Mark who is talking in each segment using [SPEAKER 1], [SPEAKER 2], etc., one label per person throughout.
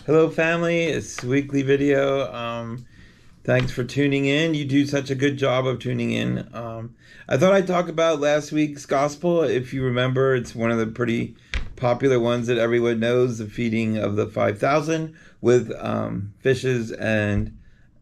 [SPEAKER 1] Hello, family. It's a weekly video. Thanks for tuning in. You do such a good job of tuning in. I thought I'd talk about last week's gospel. If you remember, it's one of the pretty popular ones that everyone knows, the feeding of the 5,000 with fishes and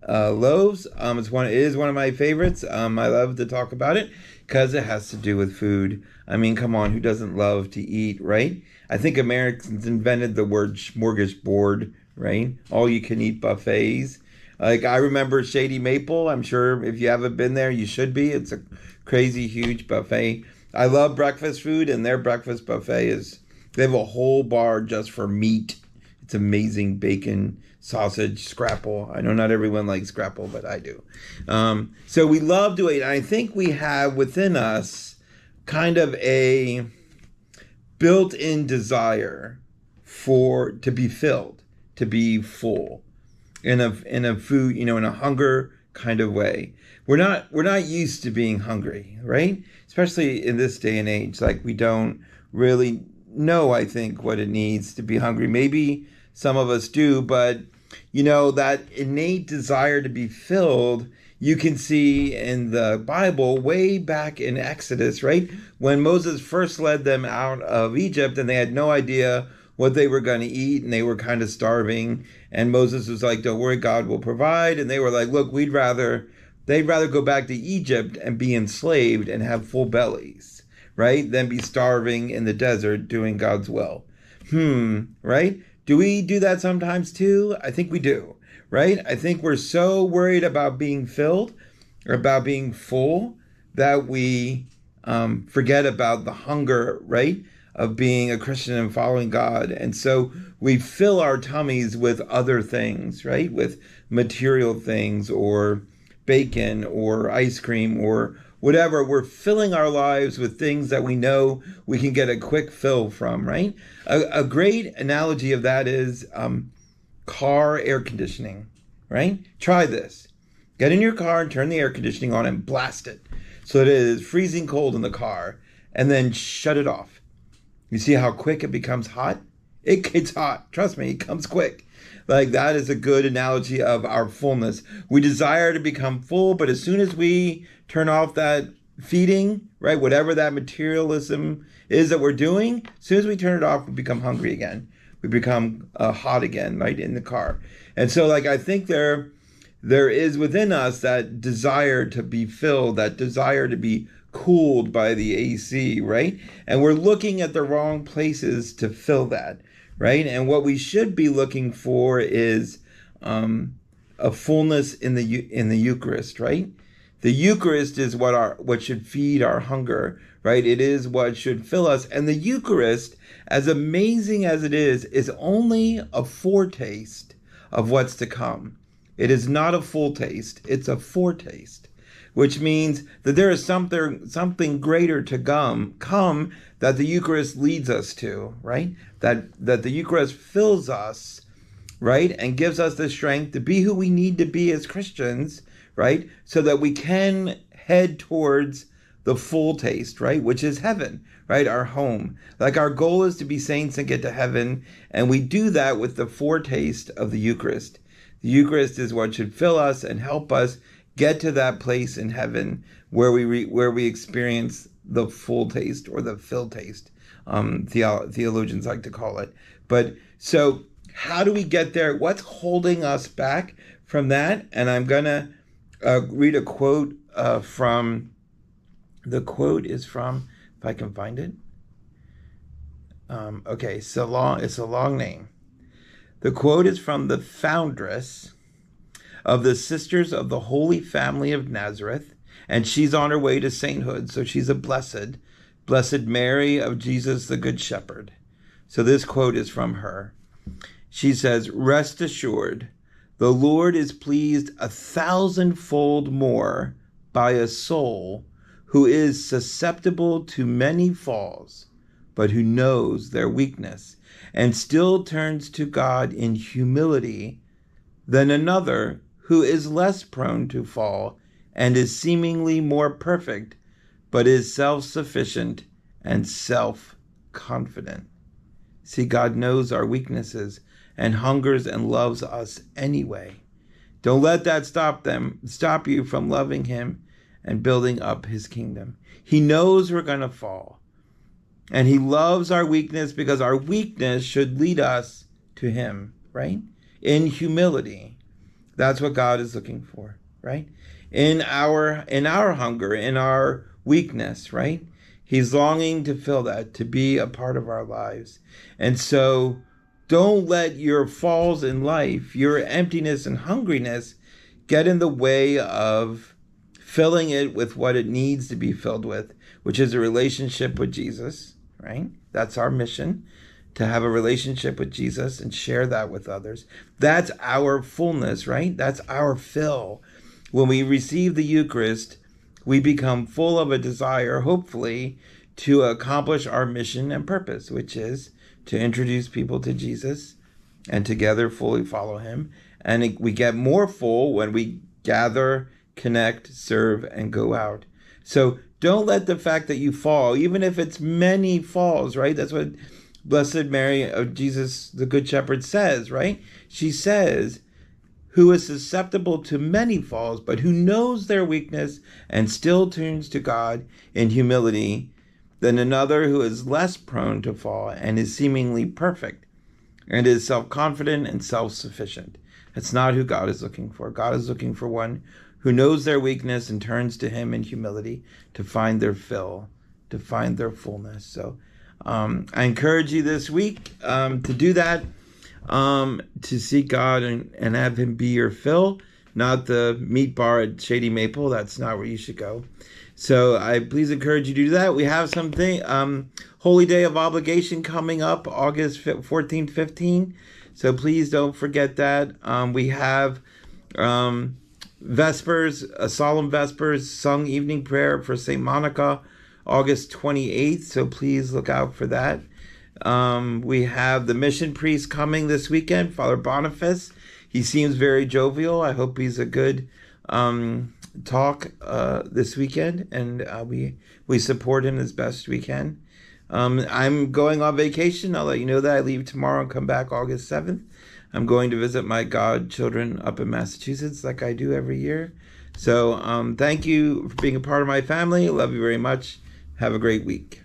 [SPEAKER 1] loaves. It is one of my favorites. I love to talk about it because it has to do with food. I mean, come on, who doesn't love to eat, right? I think Americans invented the word smorgasbord, right? All you can eat buffets. Like I remember Shady Maple. I'm sure if you haven't been there, you should be. It's a crazy huge buffet. I love breakfast food, and their breakfast buffet is they have a whole bar just for meat. It's amazing bacon, sausage, scrapple. I know not everyone likes scrapple, but I do. So we love to eat. I think we have within us kind of a built-in desire to be filled, to be full in a food, in a hunger kind of way. We're not used to being hungry, right? Especially in this day and age. Like we don't really know, I think, what it needs to be hungry. Maybe some of us do, but that innate desire to be filled, you can see in the Bible way back in Exodus, right? When Moses first led them out of Egypt and they had no idea what they were going to eat and they were kind of starving. And Moses was like, don't worry, God will provide. And they were like, look, they'd rather go back to Egypt and be enslaved and have full bellies, right? Than be starving in the desert doing God's will. Right? Do we do that sometimes too? I think we do, right? I think we're so worried about being filled or about being full that we forget about the hunger, right, of being a Christian and following God. And so we fill our tummies with other things, right, with material things or bacon or ice cream or whatever. We're filling our lives with things that we know we can get a quick fill from, right? A great analogy of that is car air conditioning, right? Try this. Get in your car and turn the air conditioning on and blast it so that it is freezing cold in the car, and then shut it off. You see how quick it becomes hot? It gets hot. Trust me, it comes quick. Like that is a good analogy of our fullness. We desire to become full, but as soon as we turn off that feeding, right, whatever that materialism is that we're doing, as soon as we turn it off, we become hungry again. We become hot again, right, in the car. And so, like, I think there is within us that desire to be filled, that desire to be cooled by the AC, right? And we're looking at the wrong places to fill that, right? And what we should be looking for is a fullness in the Eucharist, right? The Eucharist is what should feed our hunger, right? It is what should fill us. And the Eucharist, as amazing as it is only a foretaste of what's to come. It is not a full taste, it's a foretaste, which means that there is something greater to come that the Eucharist leads us to, right? That the Eucharist fills us, right? And gives us the strength to be who we need to be as Christians, right? So that we can head towards the full taste, right? Which is heaven, right? Our home. Like our goal is to be saints and get to heaven. And we do that with the foretaste of the Eucharist. The Eucharist is what should fill us and help us get to that place in heaven where we experience the full taste or the fill taste. Theologians like to call it. But so how do we get there? What's holding us back from that? And I'm going to read a quote the quote is from, if I can find it. Okay, it's a long name. The quote is from the foundress of the Sisters of the Holy Family of Nazareth, and she's on her way to sainthood, so she's a blessed Mary of Jesus the Good Shepherd. So this quote is from her. She says, "Rest assured, the Lord is pleased 1,000-fold more by a soul who is susceptible to many falls, but who knows their weakness and still turns to God in humility, than another who is less prone to fall and is seemingly more perfect, but is self-sufficient and self-confident." See, God knows our weaknesses and hungers and loves us anyway. Don't let that stop you from loving him and building up his kingdom. He knows we're going to fall. And he loves our weakness because our weakness should lead us to him, right? In humility. That's what God is looking for, right? In our hunger, in our weakness, right? He's longing to fill that, to be a part of our lives. And so don't let your falls in life, your emptiness and hungriness get in the way of filling it with what it needs to be filled with, which is a relationship with Jesus, right? That's our mission, to have a relationship with Jesus and share that with others. That's our fullness, right? That's our fill. When we receive the Eucharist, we become full of a desire, hopefully, to accomplish our mission and purpose, which is to introduce people to Jesus and together fully follow him. And we get more full when we gather, connect, serve, and go out. So don't let the fact that you fall, even if it's many falls, right? That's what Blessed Mary of Jesus, the Good Shepherd, says, right? She says, who is susceptible to many falls, but who knows their weakness and still turns to God in humility, than another who is less prone to fall and is seemingly perfect and is self-confident and self-sufficient. That's not who God is looking for. God is looking for one who knows their weakness and turns to him in humility to find their fill, to find their fullness. So I encourage you this week to do that, to seek God and have him be your fill, not the meat bar at Shady Maple. That's not where you should go. So I please encourage you to do that. We have something, Holy Day of Obligation coming up, August 14, 15. So please don't forget that. We have Vespers, solemn Vespers, sung evening prayer for St. Monica, August 28th. So please look out for that. We have the mission priest coming this weekend, Father Boniface. He seems very jovial. I hope he's a good talk this weekend, and we support him as best we can. I'm going on vacation. I'll let you know that. I leave tomorrow and come back August 7th. I'm going to visit my godchildren up in Massachusetts like I do every year. So thank you for being a part of my family. I love you very much. Have a great week.